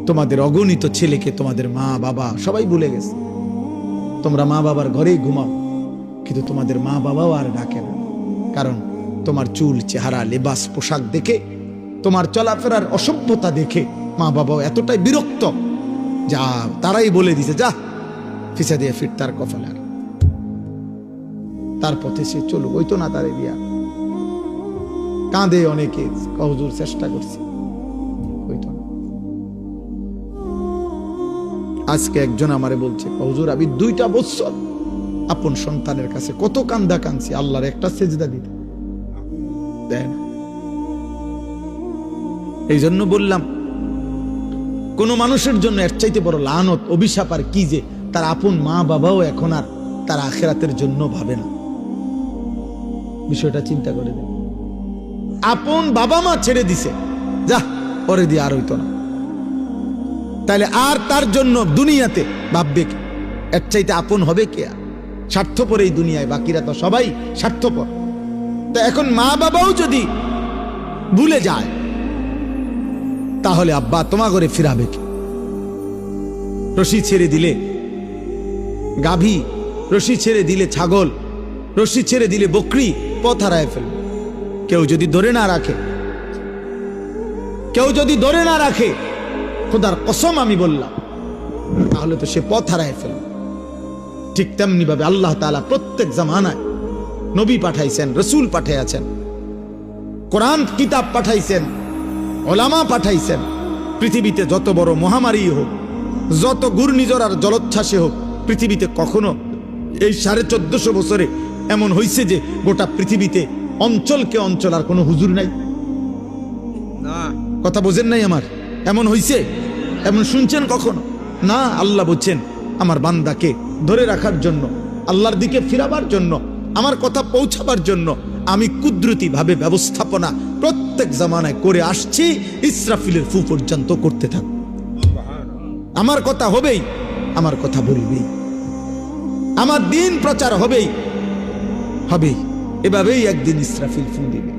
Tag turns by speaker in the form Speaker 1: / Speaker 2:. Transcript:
Speaker 1: তোমাদের অগণিত ছেলেকে তোমাদের মা বাবা সবাই ভুলে গেছে। তোমরা মা বাবার ঘরেই ঘুমাও, কিন্তু তোমাদের মা বাবাও আর ডাকে না। কারণ তোমার চুল, চেহারা, লেবাস, পোশাক দেখে, তোমার চলাফেরার অসভ্যতা দেখে মা বাবাও এতটাই বিরক্ত, যা তারাই বলে দিছে, যা ফিসা দিয়ে ফিট তার কপালে, আর তার পথে সে চলুক, ওই তো না তারে দিয়া। কাঁদে অনেকে, হুজুর চেষ্টা করছি, ওই তো না। আজকে একজন আমারে বলছে, হুজুর আমি 2টা বছর আপন সন্তানের কাছে কত কান্দা কাঁদছি, আল্লাহর একটা সেজদা দিতে দেয় না। এই জন্য বললাম, কোন মানুষের জন্য এর চাইতে বড় লানত, অভিশাপ আর কি যে তার আপন মা বাবাও এখন আর তার আখিরাতের জন্য ভাবে না। বিষয়টা চিন্তা করে দেন। আপন বাবা মা ছেড়ে দিছে, যা পরে দিয়ে আর হইতো না, তাহলে আর তার জন্য দুনিয়াতে ভাববে কে? এর চাইতে আপন হবে কে? স্বার্থপর এই দুনিয়ায়, বাকিরা তো সবাই স্বার্থপর। তো এখন মা বাবাও যদি ভুলে যায়, তাহলে আব্বা তোমা করে ফিরাবে কে? রশি ছেড়ে দিলে গাভী, রশি ছেড়ে দিলে ছাগল, রশি ছেড়ে দিলে বকরি পথ হারায় ফেলবে। কেউ যদি ধরে না রাখে, কেউ যদি ধরে না রাখে, খোদার কসম আমি বললাম, তাহলে তো সে পথ হারায় ফেলবে। ঠিক তেমনি ভাবে আল্লাহ তাআলা প্রত্যেক জামানায় নবী পাঠাইছেন, রসুল পাঠাইয়াছেন, কোরআন কিতাব পাঠাইছেন, ওলামা পাঠাইছেন। পৃথিবীতে যত বড় মহামারী হোক, যত ঘূর্ণিঝড় আর জলোচ্ছ্বাসে হোক, পৃথিবীতে কখনো এই 1450 বছরে এমন হয়েছে যে গোটা পৃথিবীতে অঞ্চলকে অঞ্চল আর কোনো হুজুর নাই? কথা বোঝেন নাই আমার? এমন হয়েছে? এমন শুনছেন কখনো? না। আল্লাহ বলছেন আমার বান্দাকে ধরে রাখার জন্য, আল্লাহর দিকে ফিরাবার জন্য, আমার কথা পৌঁছাবার জন্য আমি কুদরতি ভাবে ব্যবস্থাপনা প্রত্যেক জামানায় করে আসছি। ইসরাফিলের ফু পর্যন্ত করতে থাক। আমার কথা হবেই, আমার কথা বলবেই, আমার দিন প্রচার হবেই, হবেই। এভাবেই একদিন ইসরাফিল ফু দিবে।